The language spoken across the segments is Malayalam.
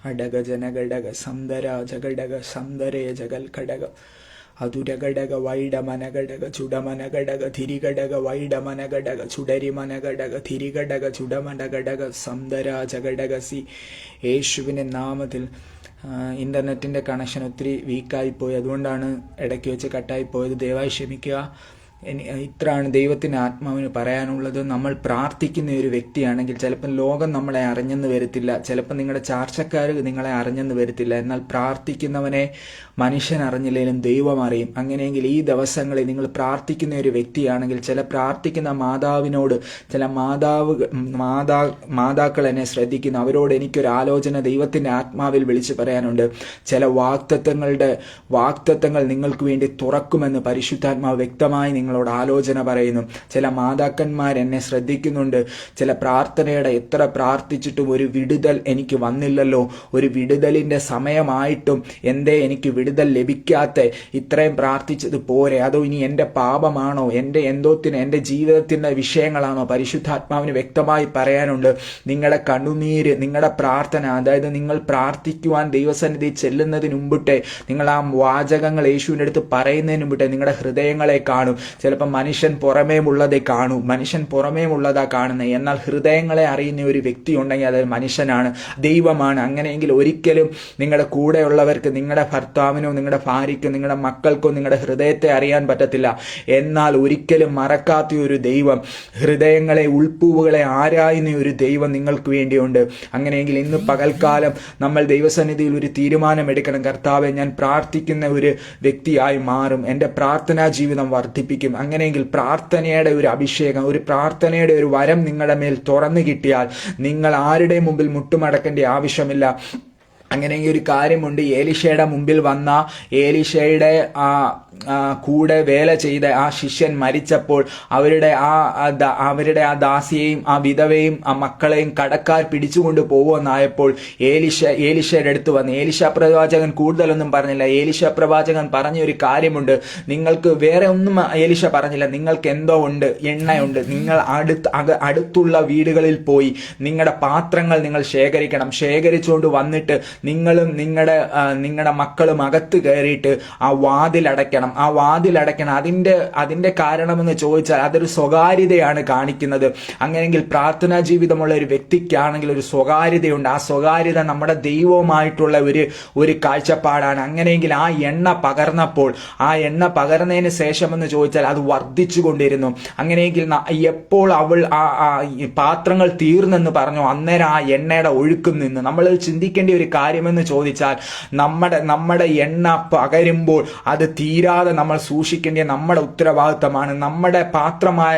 അടക ജനഘടക സന്ദര ജഘടക സന്ദരേ ജഗൽ ഘടക അതുരഘടക വൈഡമനഘടക ചുടമനഘടക തിരിഘടക വൈഡമനഘടക ചുടരിമനഘടക തിരിഘടക ചുടമനഘടക സന്ദര ജഘടകസി. യേശുവിൻ്റെ നാമത്തിൽ. ഇൻ്റർനെറ്റിൻ്റെ കണക്ഷൻ ഒത്തിരി വീക്കായിപ്പോയി, അതുകൊണ്ടാണ് ഇടയ്ക്ക് വെച്ച് കട്ടായിപ്പോയത്. ദയവായി ക്ഷമിക്കുക. ഇത്രയാണ് ദൈവത്തിൻ്റെ ആത്മാവിന് പറയാനുള്ളത്. നമ്മൾ പ്രാർത്ഥിക്കുന്ന ഒരു വ്യക്തിയാണെങ്കിൽ ചിലപ്പോൾ ലോകം നമ്മളെ അറിഞ്ഞെന്ന് വരത്തില്ല, ചിലപ്പോൾ നിങ്ങളുടെ ചാർച്ചക്കാർ നിങ്ങളെ അറിഞ്ഞെന്ന് വരത്തില്ല. എന്നാൽ പ്രാർത്ഥിക്കുന്നവനെ മനുഷ്യൻ അറിഞ്ഞില്ലെങ്കിലും ദൈവം അറിയും. അങ്ങനെയെങ്കിൽ ഈ ദിവസങ്ങളിൽ നിങ്ങൾ പ്രാർത്ഥിക്കുന്ന ഒരു വ്യക്തിയാണെങ്കിൽ, ചില പ്രാർത്ഥിക്കുന്ന മാതാവിനോട്, ചില മാതാക്കൾ എന്നെ ശ്രദ്ധിക്കുന്നു, അവരോട് എനിക്കൊരു ആലോചന ദൈവത്തിൻ്റെ ആത്മാവിൽ വിളിച്ചു പറയാനുണ്ട്. ചില വാക്തത്വങ്ങൾ നിങ്ങൾക്ക് വേണ്ടി തുറക്കുമെന്ന് പരിശുദ്ധാത്മാവ് വ്യക്തമായി നിങ്ങളോട് ആലോചന പറയുന്നു. ചില മാതാക്കന്മാർ എന്നെ ശ്രദ്ധിക്കുന്നുണ്ട്. ചില പ്രാർത്ഥനയുടെ എത്ര പ്രാർത്ഥിച്ചിട്ടും ഒരു വിടുതൽ എനിക്ക് വന്നില്ലല്ലോ, ഒരു വിടുതലിൻ്റെ സമയമായിട്ടും എന്തേ എനിക്ക് വിടുതൽ ലഭിക്കാത്ത, ഇത്രയും പ്രാർത്ഥിച്ചത് പോരെ, അതോ ഇനി എൻ്റെ പാപമാണോ, എൻ്റെ ജീവിതത്തിൻ്റെ വിഷയങ്ങളാണോ? പരിശുദ്ധാത്മാവിന് വ്യക്തമായി പറയാനുണ്ട്. നിങ്ങളുടെ കണ്ണുനീര്, നിങ്ങളുടെ പ്രാർത്ഥന, അതായത് നിങ്ങൾ പ്രാർത്ഥിക്കുവാൻ ദൈവസന്നിധി ചെല്ലുന്നതിന് മുമ്പിട്ടേ, നിങ്ങൾ ആ വാചകങ്ങൾ യേശുവിൻ്റെ അടുത്ത് പറയുന്നതിന് മുമ്പിട്ടേ നിങ്ങളുടെ ഹൃദയങ്ങളെ കാണും. ചിലപ്പോൾ മനുഷ്യൻ പുറമേമുള്ളതേ കാണൂ, മനുഷ്യൻ പുറമേമുള്ളതാ കാണുന്നത്. എന്നാൽ ഹൃദയങ്ങളെ അറിയുന്ന ഒരു വ്യക്തി ഉണ്ടെങ്കിൽ അത് മനുഷ്യനാണ്, ദൈവമാണ്. അങ്ങനെയെങ്കിൽ ഒരിക്കലും നിങ്ങളുടെ കൂടെയുള്ളവർക്ക്, നിങ്ങളുടെ ഭർത്താവിനോ നിങ്ങളുടെ ഭാര്യയ്ക്കോ നിങ്ങളുടെ മക്കൾക്കോ നിങ്ങളുടെ ഹൃദയത്തെ അറിയാൻ പറ്റത്തില്ല. എന്നാൽ ഒരിക്കലും മറക്കാത്ത ഒരു ദൈവം, ഹൃദയങ്ങളെ, ഉൾപ്പൂവുകളെ ആരായുന്ന ഒരു ദൈവം നിങ്ങൾക്ക് വേണ്ടിയുണ്ട്. അങ്ങനെയെങ്കിൽ ഇന്ന് പകൽക്കാലം നമ്മൾ ദൈവസന്നിധിയിൽ ഒരു തീരുമാനമെടുക്കണം. കർത്താവെ, ഞാൻ പ്രാർത്ഥിക്കുന്ന ഒരു വ്യക്തിയായി മാറും, എൻ്റെ പ്രാർത്ഥനാ ജീവിതം വർദ്ധിപ്പിക്കും. അങ്ങനെയെങ്കിൽ പ്രാർത്ഥനയുടെ ഒരു അഭിഷേകം, ഒരു പ്രാർത്ഥനയുടെ ഒരു വരം നിങ്ങളുടെ മേൽ തുറന്നു കിട്ടിയാൽ നിങ്ങൾ ആരുടെയും മുമ്പിൽ മുട്ടുമടക്കേണ്ട ആവശ്യമില്ല. അങ്ങനെയെങ്കിൽ ഒരു കാര്യമുണ്ട്. ഏലീശയുടെ മുമ്പിൽ വന്ന, ഏലീശയുടെ കൂടെ വേല ചെയ്ത ആ ശിഷ്യൻ മരിച്ചപ്പോൾ അവരുടെ ആ ദാസിയെയും ആ വിധവയും ആ മക്കളെയും കടക്കാർ പിടിച്ചുകൊണ്ട് പോകുമെന്നായപ്പോൾ ഏലീശയുടെ അടുത്ത് വന്ന്, ഏലീശ പ്രവാചകൻ കൂടുതലൊന്നും പറഞ്ഞില്ല. ഏലീശ പ്രവാചകൻ പറഞ്ഞ ഒരു കാര്യമുണ്ട്. നിങ്ങൾക്ക് വേറെ ഒന്നും ഏലീശ പറഞ്ഞില്ല, നിങ്ങൾക്ക് എന്തോ ഉണ്ട്, എണ്ണയുണ്ട്. നിങ്ങൾ അടുത്തുള്ള വീടുകളിൽ പോയി നിങ്ങളുടെ പാത്രങ്ങൾ നിങ്ങൾ ശേഖരിക്കണം. ശേഖരിച്ചുകൊണ്ട് വന്നിട്ട് നിങ്ങളും നിങ്ങളുടെ മക്കളും അകത്ത് കയറിയിട്ട് ആ വാതിലടയ്ക്കണം. അതിന്റെ കാരണമെന്ന് ചോദിച്ചാൽ അതൊരു സ്വകാര്യതയാണ് കാണിക്കുന്നത്. അങ്ങനെയെങ്കിൽ പ്രാർത്ഥനാ ജീവിതമുള്ള ഒരു വ്യക്തിക്കാണെങ്കിൽ ഒരു സ്വകാര്യതയുണ്ട്. ആ സ്വകാര്യത നമ്മുടെ ദൈവവുമായിട്ടുള്ള ഒരു കാഴ്ചപ്പാടാണ്. അങ്ങനെയെങ്കിൽ ആ എണ്ണ പകർന്നതിന് ശേഷമെന്ന് ചോദിച്ചാൽ അത് വർദ്ധിച്ചു കൊണ്ടിരുന്നു. അങ്ങനെയെങ്കിൽ എപ്പോൾ അവൾ പാത്രങ്ങൾ തീർന്നെന്ന് പറഞ്ഞു, അന്നേരം ആ എണ്ണയുടെ ഒഴുക്കും നിന്ന്. നമ്മൾ ചിന്തിക്കേണ്ട ഒരു കാര്യമെന്ന് ചോദിച്ചാൽ, നമ്മുടെ എണ്ണ പകരുമ്പോൾ അത് തീരാതെ നമ്മൾ സൂക്ഷിക്കേണ്ട നമ്മുടെ ഉത്തരവാദിത്തമാണ്. നമ്മുടെ പാത്രമായ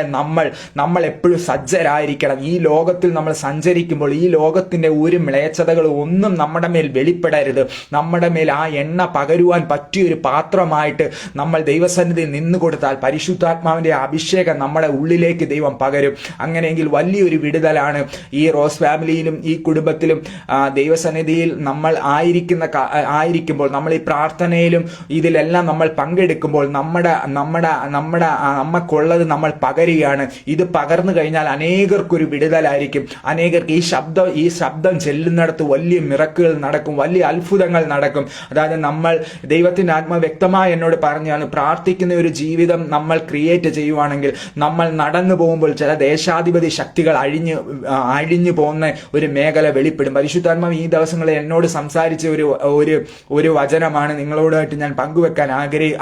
നമ്മൾ എപ്പോഴും സജ്ജരായിരിക്കണം. ഈ ലോകത്തിൽ നമ്മൾ സഞ്ചരിക്കുമ്പോൾ ഈ ലോകത്തിന്റെ ഒരു മ്ലേച്ഛതകൾ ഒന്നും നമ്മുടെ മേൽ വെളിപ്പെടരുത്. നമ്മുടെ മേൽ ആ എണ്ണ പകരുവാൻ പറ്റിയൊരു പാത്രമായിട്ട് നമ്മൾ ദൈവസന്നിധിയിൽ നിന്ന് കൊടുത്താൽ പരിശുദ്ധാത്മാവിന്റെ അഭിഷേകം നമ്മുടെ ഉള്ളിലേക്ക് ദൈവം പകരും. അങ്ങനെയെങ്കിൽ വലിയൊരു വിടുതലാണ് ഈ റോസ് ഫാമിലിയിലും ഈ കുടുംബത്തിലും. ദൈവസന്നിധിയിൽ നമ്മൾ ആയിരിക്കുമ്പോൾ, നമ്മൾ ഈ പ്രാർത്ഥനയിലും ഇതിലെല്ലാം നമ്മൾ പങ്കെടുക്കുമ്പോൾ നമുക്കുള്ളത് നമ്മൾ പകരുകയാണ്. ഇത് പകർന്നു കഴിഞ്ഞാൽ അനേകർക്കൊരു വിടുതലായിരിക്കും. അനേകർക്ക് ഈ ശബ്ദം ചെല്ലുന്നിടത്ത് വലിയ മിറക്കുകൾ നടക്കും, വലിയ അത്ഭുതങ്ങൾ നടക്കും. അതായത് നമ്മൾ ദൈവത്തിന്റെ ആത്മാ വ്യക്തമായി എന്നോട് പറഞ്ഞാണ്, പ്രാർത്ഥിക്കുന്ന ഒരു ജീവിതം നമ്മൾ ക്രിയേറ്റ് ചെയ്യുവാണെങ്കിൽ നമ്മൾ നടന്നു പോകുമ്പോൾ ചില ദേശാധിപതി ശക്തികൾ അഴിഞ്ഞു പോകുന്ന ഒരു മേഖല വെളിപ്പെടും. പരിശുദ്ധാത്മാവ് ഈ ദിവസങ്ങളിൽ എന്നോട് സംസാരിച്ച ഒരു വചനമാണ് നിങ്ങളോടായിട്ട് ഞാൻ പങ്കുവെക്കാൻ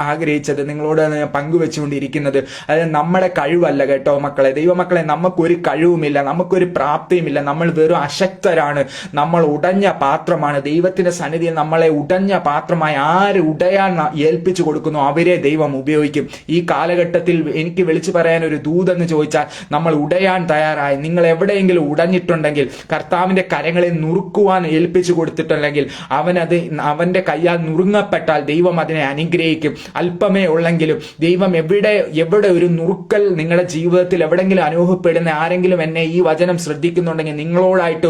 ആഗ്രഹിച്ചത്, നിങ്ങളോട് ഞാൻ പങ്കുവെച്ചുകൊണ്ടിരിക്കുന്നത്. അതായത് നമ്മുടെ കഴിവല്ല കേട്ടോ മക്കളെ, ദൈവമക്കളെ, നമുക്കൊരു കഴിവുമില്ല, നമുക്കൊരു പ്രാപ്തിയുമില്ല. നമ്മൾ വെറും അശക്തരാണ്, നമ്മൾ ഉടഞ്ഞ പാത്രമാണ്. ദൈവത്തിന്റെ സന്നിധിയിൽ നമ്മളെ ഉടഞ്ഞ പാത്രമായി ആര് ഉടയാൻ ഏൽപ്പിച്ചു കൊടുക്കുന്നു അവരെ ദൈവം ഉപയോഗിക്കും. ഈ കാലഘട്ടത്തിൽ എനിക്ക് വിളിച്ചു പറയാൻ ഒരു ദൂതെന്ന് ചോദിച്ചാൽ, നമ്മൾ ഉടയാൻ തയ്യാറായി. നിങ്ങൾ എവിടെയെങ്കിലും ഉടഞ്ഞിട്ടുണ്ടെങ്കിൽ, കർത്താവിന്റെ കരങ്ങളിൽ നുറുക്കുവാൻ ഏൽപ്പിച്ചു കൊടുത്തിട്ടുണ്ടെങ്കിൽ, അവന്റെ കയ്യാൽ നുറുങ്ങപ്പെട്ടാൽ ദൈവം അതിനെ അനുഗ്രഹിക്കും. അല്പമേ ഉള്ളെങ്കിലും ദൈവം എവിടെ ഒരു നുറുക്കൽ നിങ്ങളുടെ ജീവിതത്തിൽ എവിടെങ്കിലും അനുഭവപ്പെടുന്ന ആരെങ്കിലും എന്നെ ഈ വചനം ശ്രദ്ധിക്കുന്നുണ്ടെങ്കിൽ നിങ്ങളോടായിട്ട്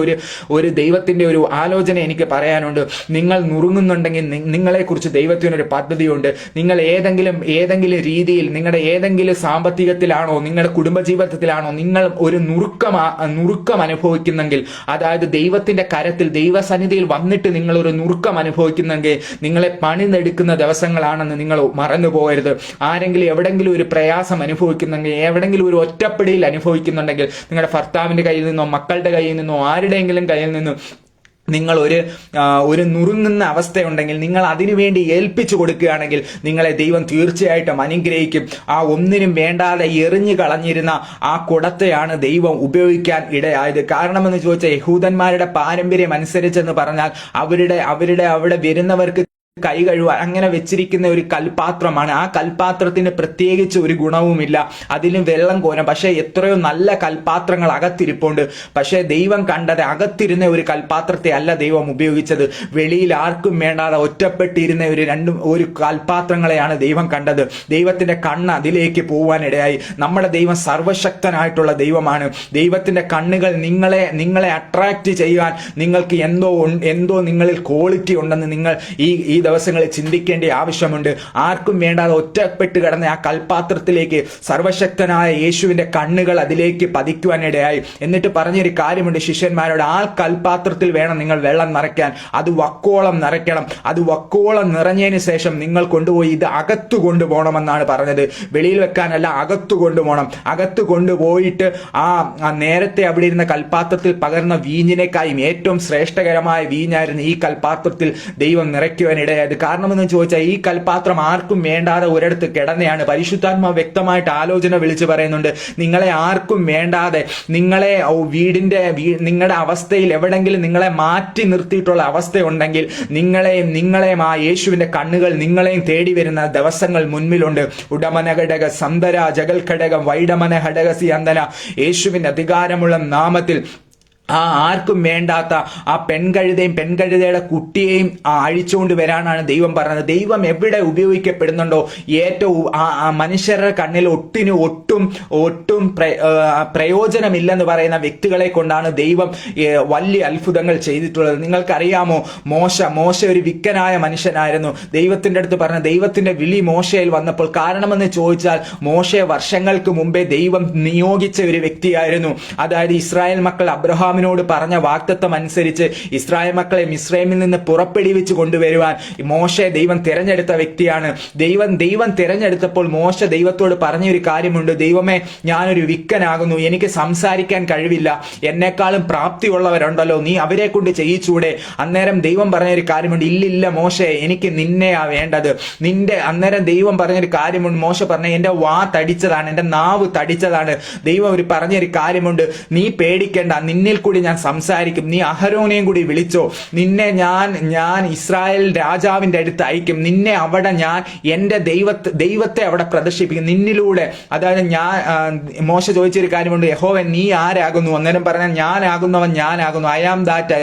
ഒരു ദൈവത്തിന്റെ ഒരു ആലോചന എനിക്ക് പറയാനുണ്ട്. നിങ്ങൾ നുറുങ്ങുന്നുണ്ടെങ്കിൽ നിങ്ങളെക്കുറിച്ച് ദൈവത്തിനൊരു പദ്ധതിയുണ്ട്. നിങ്ങൾ ഏതെങ്കിലും രീതിയിൽ നിങ്ങളുടെ ഏതെങ്കിലും സാമ്പത്തികത്തിലാണോ, നിങ്ങളുടെ കുടുംബജീവിതത്തിലാണോ നിങ്ങൾ ഒരു നുറുക്കം അനുഭവിക്കുന്നെങ്കിൽ, അതായത് ദൈവത്തിന്റെ കരത്തിൽ ദൈവസന്നിധിയിൽ വന്നിട്ട് പറഞ്ഞിട്ട് നിങ്ങളൊരു നുറുക്കം അനുഭവിക്കുന്നെങ്കിൽ നിങ്ങളെ പണിതെടുക്കുന്ന ദിവസങ്ങളാണെന്ന് നിങ്ങൾ മറന്നു പോകരുത്. ആരെങ്കിലും എവിടെങ്കിലും ഒരു പ്രയാസം അനുഭവിക്കുന്നെങ്കിൽ, എവിടെങ്കിലും ഒരു ഒറ്റപ്പെടിയിൽ അനുഭവിക്കുന്നുണ്ടെങ്കിൽ, നിങ്ങളുടെ ഭർത്താവിന്റെ കയ്യിൽ നിന്നോ മക്കളുടെ കയ്യിൽ നിന്നോ ആരുടെയെങ്കിലും കയ്യിൽ നിന്നോ നിങ്ങൾ ഒരു നുറുങ്ങുന്ന അവസ്ഥയുണ്ടെങ്കിൽ നിങ്ങൾ അതിനുവേണ്ടി ഏൽപ്പിച്ചു കൊടുക്കുകയാണെങ്കിൽ നിങ്ങളെ ദൈവം തീർച്ചയായിട്ടും അനുഗ്രഹിക്കും. ആ ഒന്നിനും വേണ്ടാതെ എറിഞ്ഞു കളഞ്ഞിരുന്ന ആ കുടത്തെയാണ് ദൈവം ഉപയോഗിക്കാൻ ഇടയായത്. കാരണമെന്ന് ചോദിച്ചാൽ യഹൂദന്മാരുടെ പാരമ്പര്യം അനുസരിച്ചെന്ന് പറഞ്ഞാൽ അവിടെ വരുന്നവർക്ക് കൈ കഴുകാൻ അങ്ങനെ വെച്ചിരിക്കുന്ന ഒരു കൽപാത്രമാണ്. ആ കൽപാത്രത്തിന് പ്രത്യേകിച്ച് ഒരു ഗുണവുമില്ല, അതിന് വെള്ളം കോരം. പക്ഷെ എത്രയോ നല്ല കൽപാത്രങ്ങൾ അകത്തിരിപ്പുണ്ട്. പക്ഷെ ദൈവം കണ്ടത് അകത്തിരുന്ന ഒരു കൽപാത്രത്തെ അല്ല ദൈവം ഉപയോഗിച്ചത്. വെളിയിൽ ആർക്കും വേണ്ടാതെ ഒറ്റപ്പെട്ടിരുന്ന ഒരു കൽപാത്രങ്ങളെയാണ് ദൈവം കണ്ടത്. ദൈവത്തിന്റെ കണ്ണ് അതിലേക്ക് പോവാനിടയായി. നമ്മുടെ ദൈവം സർവശക്തനായിട്ടുള്ള ദൈവമാണ്. ദൈവത്തിന്റെ കണ്ണുകൾ നിങ്ങളെ അട്രാക്ട് ചെയ്യാൻ നിങ്ങൾക്ക് എന്തോ നിങ്ങളിൽ ക്വാളിറ്റി ഉണ്ടെന്ന് നിങ്ങൾ ഈ ദിവസങ്ങളിൽ ചിന്തിക്കേണ്ട ആവശ്യമുണ്ട്. ആർക്കും വേണ്ടാതെ ഒറ്റപ്പെട്ട് കിടന്ന ആ കൽപാത്രത്തിലേക്ക് സർവശക്തനായ യേശുവിന്റെ കണ്ണുകൾ അതിലേക്ക് പതിക്കുവാനിടയായി. എന്നിട്ട് പറഞ്ഞൊരു കാര്യമുണ്ട് ശിഷ്യന്മാരോട്, ആ കൽപാത്രത്തിൽ വേണം നിങ്ങൾ വെള്ളം നിറയ്ക്കാൻ. അത് വക്കോളം നിറയ്ക്കണം. അത് വക്കോളം നിറഞ്ഞതിന് ശേഷം നിങ്ങൾ കൊണ്ടുപോയി ഇത് അകത്തു കൊണ്ടുപോകണമെന്നാണ് പറഞ്ഞത്. വെളിയിൽ വെക്കാനല്ല, അകത്തു കൊണ്ടുപോകണം. അകത്തു കൊണ്ടുപോയിട്ട് ആ നേരത്തെ അവിടെ ഇരുന്ന കൽപാത്രത്തിൽ പകർന്ന വീഞ്ഞിനേക്കായും ഏറ്റവും ശ്രേഷ്ഠകരമായ വീഞ്ഞായിരുന്നു ഈ കൽപാത്രത്തിൽ ദൈവം നിറയ്ക്കുവാനിടയായത്. കാരണമെന്ന് ചോദിച്ചാൽ ഈ കൽപാത്രം ആർക്കും വേണ്ടാതെ ഒരിടത്ത് കിടന്നെയാണ്. പരിശുദ്ധാത്മാവ് വ്യക്തമായിട്ട് ആലോചന വിളിച്ചു പറയുന്നുണ്ട്. നിങ്ങളെ ആർക്കും വേണ്ടാതെ, നിങ്ങളുടെ അവസ്ഥയിൽ എവിടെങ്കിലും നിങ്ങളെ മാറ്റി നിർത്തിയിട്ടുള്ള അവസ്ഥയുണ്ടെങ്കിൽ നിങ്ങളെയും ആ യേശുവിന്റെ കണ്ണുകൾ നിങ്ങളെയും തേടി വരുന്ന ദിവസങ്ങൾ മുൻപിലുണ്ട്. ഉടമന ഘടക സന്തര ജഗൽ ഘടകം വൈഡമന ഘടകസി അന്തന, യേശുവിന്റെ അധികാരമുള്ള നാമത്തിൽ ആർക്കും വേണ്ടാത്ത ആ പെൺകഴുതയുടെ കുട്ടിയെയും അഴിച്ചുകൊണ്ട് വരാനാണ് ദൈവം പറഞ്ഞത്. ദൈവം എവിടെ ഉപയോഗിക്കപ്പെടുന്നുണ്ടോ ഏറ്റവും മനുഷ്യരുടെ കണ്ണിൽ ഒട്ടും പ്രയോജനമില്ലെന്ന് പറയുന്ന വ്യക്തികളെ കൊണ്ടാണ് ദൈവം വലിയ അത്ഭുതങ്ങൾ ചെയ്തിട്ടുള്ളത്. നിങ്ങൾക്കറിയാമോ, മോശ ഒരു വിക്കനായ മനുഷ്യനായിരുന്നു. ദൈവത്തിന്റെ അടുത്ത് പറഞ്ഞ ദൈവത്തിന്റെ വിളി മോശയിൽ വന്നപ്പോൾ, കാരണമെന്ന് ചോദിച്ചാൽ മോശയെ വർഷങ്ങൾക്ക് മുമ്പേ ദൈവം നിയോഗിച്ച ഒരു വ്യക്തിയായിരുന്നു. അതായത് ഇസ്രായേൽ മക്കൾ അബ്രഹാമിനോട് പറഞ്ഞ വാഗ്ദത്തം അനുസരിച്ച് ഇസ്രായേൽ മക്കളെ മിസ്രൈമിൽ നിന്ന് പുറപ്പെടുവിച്ച് കൊണ്ടുവരുവാൻ മോശയെ ദൈവം തിരഞ്ഞെടുത്ത വ്യക്തിയാണ്. ദൈവം തിരഞ്ഞെടുത്തപ്പോൾ മോശ ദൈവത്തോട് പറഞ്ഞൊരു കാര്യമുണ്ട്, ദൈവമേ, ഞാനൊരു വിക്കനാകുന്നു, എനിക്ക് സംസാരിക്കാൻ കഴിവില്ല, എന്നെക്കാളും പ്രാപ്തിയുള്ളവരുണ്ടല്ലോ, നീ അവരെ കൊണ്ട് ചെയ്യിച്ചൂടെ? അന്നേരം ദൈവം പറഞ്ഞൊരു കാര്യമുണ്ട്, ഇല്ലില്ല മോശെ, എനിക്ക് നിന്നെയാ വേണ്ടത്. അന്നേരം ദൈവം പറഞ്ഞൊരു കാര്യമുണ്ട്, മോശ പറഞ്ഞ എന്റെ വാ തടിച്ചതാണ്, എന്റെ നാവ് തടിച്ചതാണ്. ദൈവം പറഞ്ഞൊരു കാര്യമുണ്ട്, നീ പേടിക്കേണ്ട, നിന്നിൽ കൂടി ഞാൻ സംസാരിക്കും, നീ അഹരോനെയും കൂടി വിളിച്ചോ, നിന്നെ ഞാൻ ഇസ്രായേൽ രാജാവിന്റെ അടുത്ത് അയക്കും, നിന്നെ അവിടെ ഞാൻ എന്റെ ദൈവത്തെ അവിടെ പ്രദർശിപ്പിക്കും നിന്നിലൂടെ. അതായത് മോശ ചോദിച്ചൊരു കാര്യമുണ്ട്, യഹോവൻ നീ ആരാകുന്നു? അന്നേരം പറഞ്ഞ ഞാനാകുന്നവൻ ഞാനാകുന്നു, I am that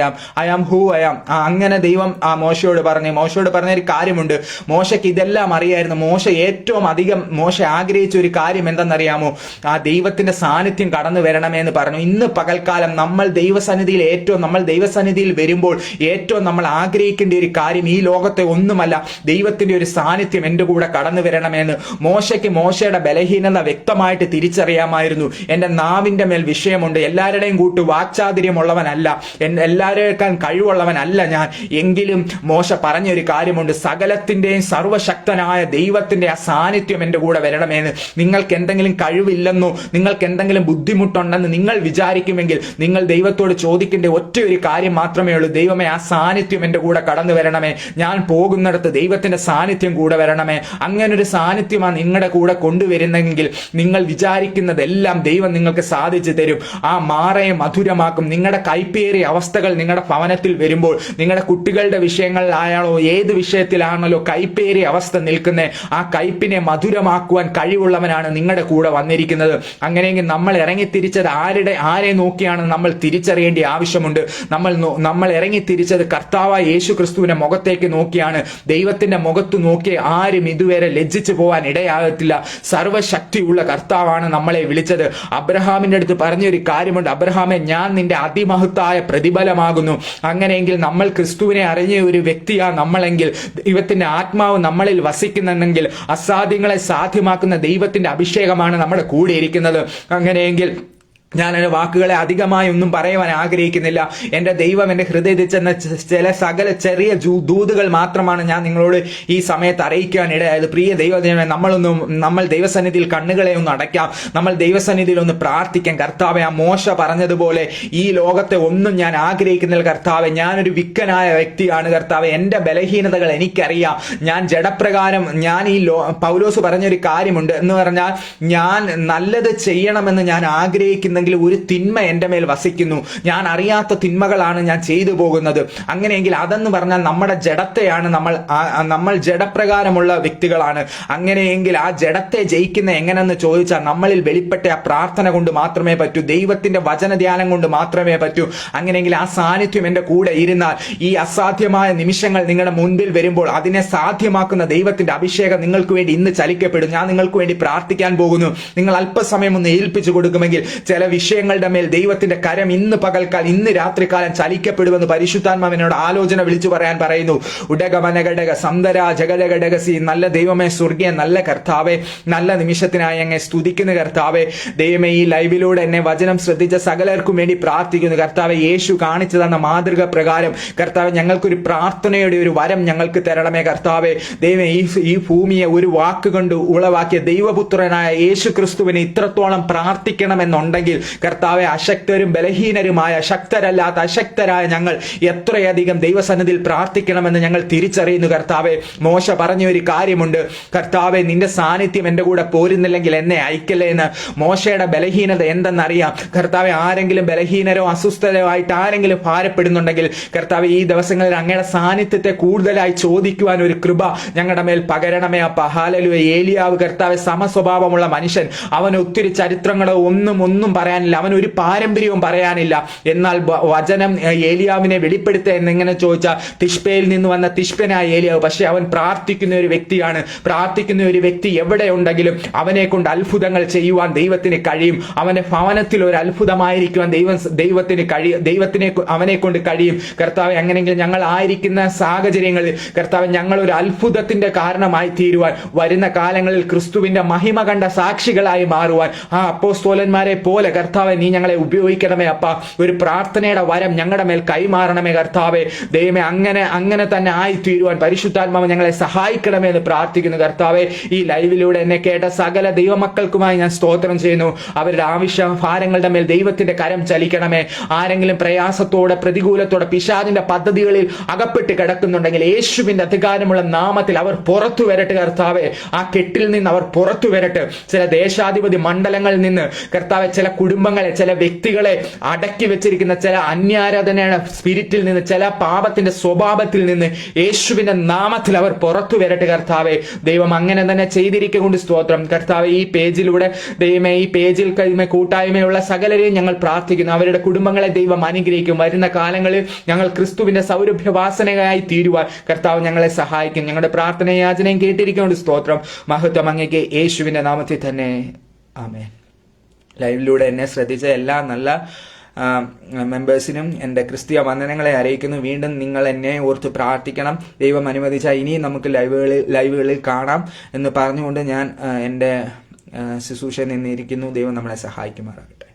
I am who I am. അങ്ങനെ ദൈവം മോശയോട് പറഞ്ഞൊരു കാര്യമുണ്ട്. മോശയ്ക്ക് ഇതെല്ലാം അറിയായിരുന്നു. ഏറ്റവും അധികം ആഗ്രഹിച്ച ഒരു കാര്യം എന്തെന്നറിയാമോ? ആ ദൈവത്തിന്റെ സാന്നിധ്യം കടന്നു വരണമെന്ന് പറഞ്ഞു. ഇന്ന് പകൽക്കാലം നമ്മൾ ദൈവസന്നിധിയിൽ വരുമ്പോൾ ഏറ്റവും നമ്മൾ ആഗ്രഹിക്കേണ്ട ഒരു കാര്യം ഈ ലോകത്തെ ഒന്നുമല്ല, ദൈവത്തിന്റെ ഒരു സാന്നിധ്യം എന്റെ കൂടെ കടന്നു വരണമെന്ന്. മോശയുടെ ബലഹീനത വ്യക്തമായിട്ട് തിരിച്ചറിയാമായിരുന്നു. എന്റെ നാവിന്റെ മേൽ വിഷയമുണ്ട്, എല്ലാവരുടെയും കൂട്ട് വാക്ചാതുര്യമുള്ളവനല്ല, എല്ലാവരേക്കാൾ കഴിവുള്ളവനല്ല ഞാൻ. എങ്കിലും മോശ പറഞ്ഞൊരു കാര്യമുണ്ട്, സകലത്തിന്റെയും സർവശക്തനായ ദൈവത്തിന്റെ ആ സാന്നിധ്യം എന്റെ കൂടെ വരണമെന്ന്. നിങ്ങൾക്ക് എന്തെങ്കിലും കഴിവില്ലെന്നോ നിങ്ങൾക്ക് എന്തെങ്കിലും ബുദ്ധിമുട്ടുണ്ടെന്ന് നിങ്ങൾ വിചാരിക്കുമെങ്കിൽ നിങ്ങൾ ദൈവത്തോട് ചോദിക്കേണ്ട ഒറ്റ ഒരു കാര്യം മാത്രമേ ഉള്ളൂ, ദൈവമേ, ആ സാന്നിധ്യം എന്റെ കൂടെ കടന്നു വരണമേ, ഞാൻ പോകുന്നിടത്ത് ദൈവത്തിന്റെ സാന്നിധ്യം കൂടെ വരണമേ. അങ്ങനെ ഒരു സാന്നിധ്യമാണ് നിങ്ങളുടെ കൂടെ കൊണ്ടുവരുന്നെങ്കിൽ നിങ്ങൾ വിചാരിക്കുന്നതെല്ലാം ദൈവം നിങ്ങൾക്ക് സാധിച്ചു തരും. ആ മാറയെ മധുരമാക്കും. നിങ്ങളുടെ കൈപ്പേറിയ അവസ്ഥകൾ നിങ്ങളുടെ ഭവനത്തിൽ വരുമ്പോൾ, നിങ്ങളുടെ കുട്ടികളുടെ വിഷയങ്ങളിലായാലോ ഏത് വിഷയത്തിലാണല്ലോ കൈപ്പേറിയ അവസ്ഥ നിൽക്കുന്നത്, ആ കൈപ്പിനെ മധുരമാക്കുവാൻ കഴിവുള്ളവനാണ് നിങ്ങളുടെ കൂടെ വന്നിരിക്കുന്നത്. അങ്ങനെയെങ്കിൽ നമ്മൾ ഇറങ്ങിത്തിരിച്ചത് ആരെ നോക്കിയാണ് നമ്മൾ തിരിച്ചറിയേണ്ട ആവശ്യമുണ്ട്. നമ്മൾ ഇറങ്ങിത്തിരിച്ചത് കർത്താവായ യേശു ക്രിസ്തുവിന്റെ മുഖത്തേക്ക് നോക്കിയാണ്. ദൈവത്തിന്റെ മുഖത്ത് നോക്കി ആരും ഇതുവരെ ലജ്ജിച്ചു പോകാൻ ഇടയാകത്തില്ല. സർവശക്തിയുള്ള കർത്താവാണ് നമ്മളെ വിളിച്ചത്. അബ്രഹാമിന്റെ അടുത്ത് പറഞ്ഞൊരു കാര്യമുണ്ട്, അബ്രഹാമെ, ഞാൻ നിന്റെ അതിമഹത്തായ പ്രതിഫലമാകുന്നു. അങ്ങനെയെങ്കിൽ നമ്മൾ ക്രിസ്തുവിനെ അറിഞ്ഞ ഒരു വ്യക്തിയാ നമ്മളെങ്കിൽ, ദൈവത്തിന്റെ ആത്മാവ് നമ്മളിൽ വസിക്കുന്നെങ്കിൽ, അസാധ്യങ്ങളെ സാധ്യമാക്കുന്ന ദൈവത്തിന്റെ അഭിഷേകമാണ് നമ്മുടെ കൂടെ ഇരിക്കുന്നത്. അങ്ങനെയെങ്കിൽ ഞാൻ എൻ്റെ വാക്കുകളെ അധികമായി ഒന്നും പറയുവാൻ ആഗ്രഹിക്കുന്നില്ല. എൻ്റെ ദൈവം എൻ്റെ ഹൃദയത്തിൽ ചെന്ന ചില സകല ചെറിയ ദൂതുകൾ മാത്രമാണ് ഞാൻ നിങ്ങളോട് ഈ സമയത്ത് അറിയിക്കാൻ ഇടയായത്. പ്രിയ ദൈവജനമേ, നമ്മൾ ദൈവസന്നിധിയിൽ കണ്ണുകളെ ഒന്ന് അടയ്ക്കാം. നമ്മൾ ദൈവസന്നിധിയിൽ ഒന്ന് പ്രാർത്ഥിക്കാം. കർത്താവെ, ആ മോശ പറഞ്ഞതുപോലെ ഈ ലോകത്തെ ഒന്നും ഞാൻ ആഗ്രഹിക്കുന്നില്ല കർത്താവെ. ഞാനൊരു വിക്കനായ വ്യക്തിയാണ് കർത്താവെ. എൻ്റെ ബലഹീനതകൾ എനിക്കറിയാം. ഞാൻ ജഡപ്രകാരം പൗലോസ് പറഞ്ഞൊരു കാര്യമുണ്ട് എന്ന് പറഞ്ഞാൽ, ഞാൻ നല്ലത് ചെയ്യണമെന്ന് ഞാൻ ആഗ്രഹിക്കുന്ന ഒരു തിന്മ എന്റെ മേൽ വസിക്കുന്നു. ഞാൻ അറിയാത്ത തിന്മകളാണ് ഞാൻ ചെയ്തു പോകുന്നത്. അങ്ങനെയെങ്കിൽ അതെന്ന് പറഞ്ഞാൽ നമ്മുടെ ജഡത്തെയാണ്. നമ്മൾ ജഡപ്രകാരമുള്ള വ്യക്തികളാണ്. അങ്ങനെയെങ്കിൽ ആ ജഡത്തെ ജയിക്കുന്ന എങ്ങനെയെന്ന് ചോദിച്ചാൽ നമ്മളിൽ വെളിപ്പെട്ട ആ പ്രാർത്ഥന കൊണ്ട് മാത്രമേ പറ്റൂ. ദൈവത്തിന്റെ വചനധ്യാനം കൊണ്ട് മാത്രമേ പറ്റൂ. അങ്ങനെയെങ്കിൽ ആ സാന്നിധ്യം എന്റെ കൂടെ ഇരുന്നാൽ ഈ അസാധ്യമായ നിമിഷങ്ങൾ നിങ്ങളുടെ മുൻപിൽ വരുമ്പോൾ അതിനെ സാധ്യമാക്കുന്ന ദൈവത്തിന്റെ അഭിഷേകം നിങ്ങൾക്ക് വേണ്ടി ഇന്ന് ചലിക്കപ്പെടും. ഞാൻ നിങ്ങൾക്ക് വേണ്ടി പ്രാർത്ഥിക്കാൻ പോകുന്നു. നിങ്ങൾ അല്പസമയം ഒന്ന് ഏൽപ്പിച്ചു കൊടുക്കുമെങ്കിൽ ചില വിഷയങ്ങളുടെ മേൽ ദൈവത്തിന്റെ കരം ഇന്ന് പകൽക്കാലം, ഇന്ന് രാത്രികാലം ചലിക്കപ്പെടുമെന്ന് പരിശുദ്ധാത്മാവിനോട് ആലോചന വിളിച്ചു പറയാൻ പറയുന്നു. ഉടകമനഘടക സന്ദര ജഗലഘടകസി. നല്ല ദൈവമേ, സ്വർഗീയ നല്ല കർത്താവെ, നല്ല നിമിഷത്തിനായി അങ്ങ് സ്തുതിക്കുന്ന കർത്താവെ. ദൈവമേ, ഈ ലൈവിലൂടെ എന്നെ വചനം ശ്രദ്ധിച്ച സകലർക്കും വേണ്ടി പ്രാർത്ഥിക്കുന്നു കർത്താവെ. യേശു കാണിച്ചു തന്ന മാതൃക പ്രകാരം കർത്താവെ, ഞങ്ങൾക്കൊരു പ്രാർത്ഥനയുടെ ഒരു വരം ഞങ്ങൾക്ക് തരണമേ കർത്താവെ. ദൈവമേ, ഈ ഭൂമിയെ ഒരു വാക്കുകൊണ്ട് ഉളവാക്കിയ ദൈവപുത്രനായ യേശു ക്രിസ്തുവിനെ ഇത്രത്തോളം പ്രാർത്ഥിക്കണമെന്നുണ്ടെങ്കിൽ കർത്താവെ, അശക്തരും ബലഹീനരുമായ, ശക്തരല്ലാത്ത അശക്തരായ ഞങ്ങൾ എത്രയധികം ദൈവസന്നിധിയിൽ പ്രാർത്ഥിക്കണമെന്ന് ഞങ്ങൾ തിരിച്ചറിയുന്നു കർത്താവെ. മോശ പറഞ്ഞ ഒരു കാര്യമുണ്ട് കർത്താവെ, നിന്റെ സാന്നിധ്യം എന്റെ കൂടെ പോരുന്നില്ലെങ്കിൽ എന്നെ അയക്കല്ലേ എന്ന്. മോശയുടെ ബലഹീനത എന്തെന്നറിയാം കർത്താവെ. ആരെങ്കിലും ബലഹീനരോ അസ്വസ്ഥരോ ആയിട്ട് ആരെങ്കിലും ഭാരപ്പെടുന്നുണ്ടെങ്കിൽ കർത്താവെ, ഈ ദിവസങ്ങളിൽ അങ്ങയുടെ സാന്നിധ്യത്തെ കൂടുതലായി ചോദിക്കുവാൻ ഒരു കൃപ ഞങ്ങളുടെ മേൽ പകരണമേ അപ്പ. ഹല്ലേലൂയ. ഏലിയാവ് കർത്താവെ സമസ്വഭാവമുള്ള മനുഷ്യൻ. അവന് ഒത്തിരി ചരിത്രങ്ങളോ ഒന്നും പറയാനില്ല. അവൻ ഒരു പാരമ്പര്യവും പറയാനില്ല. എന്നാൽ വചനം ഏലിയാവിനെ വെളിപ്പെടുത്തുക എന്നെങ്ങനെ ചോദിച്ചാൽ, തിഷ്പയിൽ നിന്ന് വന്ന തിഷ്പനായ ഏലിയാവ്. പക്ഷെ അവൻ പ്രാർത്ഥിക്കുന്ന ഒരു വ്യക്തിയാണ്. പ്രാർത്ഥിക്കുന്ന ഒരു വ്യക്തി എവിടെ ഉണ്ടെങ്കിലും അവനെ കൊണ്ട് അത്ഭുതങ്ങൾ ചെയ്യുവാൻ ദൈവത്തിന് കഴിയും. അവന്റെ ഭവനത്തിൽ ഒരു അത്ഭുതമായിരിക്കുവാൻ ദൈവത്തിന് അവനെ കൊണ്ട് കഴിയും കർത്താവെ. അങ്ങനെയെങ്കിൽ ഞങ്ങൾ ആയിരിക്കുന്ന സാഹചര്യങ്ങളിൽ കർത്താവെ, ഞങ്ങൾ ഒരു അത്ഭുതത്തിന്റെ കാരണമായി തീരുവാൻ, വരുന്ന കാലങ്ങളിൽ ക്രിസ്തുവിന്റെ മഹിമ കണ്ട സാക്ഷികളായി മാറുവാൻ ആ അപ്പോസ്തലന്മാരെ പോലെ കർത്താവെ നീ ഞങ്ങളെ ഉപയോഗിക്കണമേ അപ്പ. ഒരു പ്രാർത്ഥനയുടെ വരം ഞങ്ങളുടെ മേൽ കൈമാറണമേ കർത്താവെ. ദൈവമേ, അങ്ങനെ തന്നെ ആയിത്തീരുവാൻ പരിശുദ്ധാത്മാവ് ഞങ്ങളെ സഹായിക്കണമേ എന്ന് പ്രാർത്ഥിക്കുന്നു കർത്താവെ. ഈ ലൈവിലൂടെ എന്നെ കേട്ട സകല ദൈവമക്കൾക്കുമായി ഞാൻ സ്തോത്രം ചെയ്യുന്നു. അവരുടെ ആവശ്യ ഭാരങ്ങളുടെ മേൽ ദൈവത്തിന്റെ കരം ചലിക്കണമേ. ആരെങ്കിലും പ്രയാസത്തോടെ പ്രതികൂലത്തോടെ പിശാചിന്റെ പദ്ധതികളിൽ അകപ്പെട്ട് കിടക്കുന്നുണ്ടെങ്കിൽ യേശുവിന്റെ അധികാരമുള്ള നാമത്തിൽ അവർ പുറത്തു വരട്ടെ കർത്താവെ. ആ കെട്ടിൽ നിന്ന് അവർ പുറത്തു വരട്ടെ. ചില ദേശാധിപതി മണ്ഡലങ്ങളിൽ നിന്ന് കർത്താവെ, ചില കുടുംബങ്ങളെ, ചില വ്യക്തികളെ അടക്കി വെച്ചിരിക്കുന്ന ചില അന്യാരാധനയുടെ സ്പിരിറ്റിൽ നിന്ന്, ചില പാപത്തിന്റെ സ്വഭാവത്തിൽ നിന്ന് യേശുവിന്റെ നാമത്തിൽ അവർ പുറത്തു വരട്ടെ കർത്താവെ. ദൈവം അങ്ങനെ തന്നെ ചെയ്തിരിക്കൊണ്ട് സ്തോത്രം കർത്താവെ. ഈ പേജിലൂടെ ദൈവമേ, ഈ പേജിൽ കൂട്ടായ്മയുള്ള സകലരെയും ഞങ്ങൾ പ്രാർത്ഥിക്കുന്നു. അവരുടെ കുടുംബങ്ങളെ ദൈവം അനുഗ്രഹിക്കും. വരുന്ന കാലങ്ങളിൽ ഞങ്ങൾ ക്രിസ്തുവിന്റെ സൗരഭ്യവാസനയായി തീരുവാൻ കർത്താവ് ഞങ്ങളെ സഹായിക്കും. ഞങ്ങളുടെ പ്രാർത്ഥന യാചനയും കേട്ടിരിക്കൊണ്ട് സ്തോത്രം. മഹത്വം അങ്ങേക്ക് യേശുവിന്റെ നാമത്തിൽ തന്നെ. ആമേൻ. ലൈവിലൂടെ എന്നെ ശ്രദ്ധിച്ച എല്ലാ നല്ല മെമ്പേഴ്സിനും എൻ്റെ ക്രിസ്തീയ വന്ദനങ്ങളെ അറിയിക്കുന്നു. വീണ്ടും നിങ്ങൾ എന്നെ ഓർത്ത് പ്രാർത്ഥിക്കണം. ദൈവം അനുവദിച്ചാൽ ഇനിയും നമുക്ക് ലൈവുകളിൽ കാണാം എന്ന് പറഞ്ഞുകൊണ്ട് ഞാൻ എൻ്റെ ശുശ്രൂഷയിൽ നിന്നിരിക്കുന്നു. ദൈവം നമ്മളെ സഹായിക്കുമാറാകട്ടെ.